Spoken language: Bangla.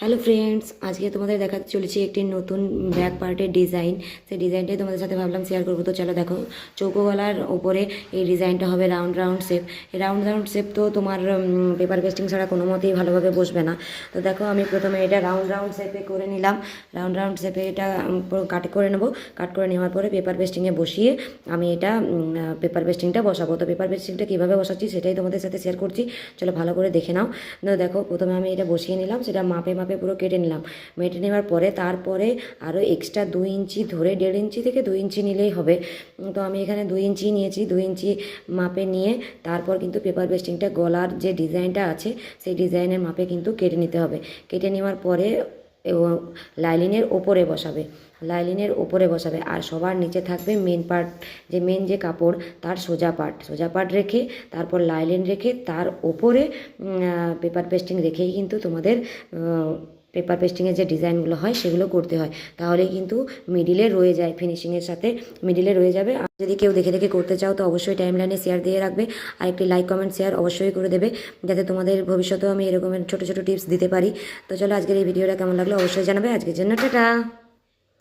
হ্যালো ফ্রেন্ডস, আজকে তোমাদের দেখাতে চলেছি একটি নতুন ব্যাক পার্টের ডিজাইন। সেই ডিজাইনটাই তোমাদের সাথে ভাবলাম শেয়ার করবো। তো চলো দেখো, চৌকো গলার ওপরে এই ডিজাইনটা হবে রাউন্ড রাউন্ড শেপ। এই রাউন্ড রাউন্ড শেপ তো তোমার পেপার পেস্টিং ছাড়া কোনো মতেই ভালোভাবে বসবে না। তো দেখো, আমি প্রথমে এটা রাউন্ড রাউন্ড শেপে করে নিলাম। রাউন্ড রাউন্ড শেপে এটা কাট করে নেবো। কাট করে নেওয়ার পরে পেপার পেস্টিংয়ে বসিয়ে আমি এটা পেপার পেস্টিংটা বসাবো। তো পেপার পেস্টিংটা কীভাবে বসাচ্ছি সেটাই তোমাদের সাথে শেয়ার করছি। চলো ভালো করে দেখে নাও। তো দেখো, প্রথমে আমি এটা বসিয়ে নিলাম, সেটা মাপে মাপে পুরো কেটে নিলাম। কেটে নেওয়ার পরে তারপরে আরও এক্সট্রা 2 ইঞ্চি ধরে 1.5 ইঞ্চি থেকে 2 ইঞ্চি নিলেই হবে। তো আমি এখানে 2 ইঞ্চি নিয়েছি। 2 ইঞ্চি মাপে নিয়ে তারপর কিন্তু পেপার পেস্টিংটা গলার যে ডিজাইনটা আছে সেই ডিজাইনের মাপে কিন্তু কেটে নিতে হবে। কেটে নেওয়ার পরে লাইলিনের ওপরে বসাবে। লাইলিনের ওপরে বসাবে আর সবার নিচে থাকবে মেন পার্ট, যে মেন যে কাপড় তার সোজা পার্ট রেখে তারপর লাইলিন রেখে তার ওপরে পেপার পেস্টিং রেখেই কিন্তু তোমাদের পেপার পেস্টিংয়ের যে ডিজাইনগুলো হয় সেগুলো করতে হয়। তাহলেই কিন্তু মিডিলে রয়ে যায়, ফিনিশিংয়ের সাথে মিডিলে রয়ে যাবে। আর যদি কেউ দেখে দেখে করতে চাও তো অবশ্যই টাইমলাইনে শেয়ার দিয়ে রাখবে, আর একটি লাইক কমেন্ট শেয়ার অবশ্যই করে দেবে, যাতে তোমাদের ভবিষ্যতেও আমি এরকমের ছোটো ছোটো টিপস দিতে পারি। তো চলো, আজকের এই ভিডিওটা কেমন লাগলো অবশ্যই জানাবে। আজকের জন্য টাটা।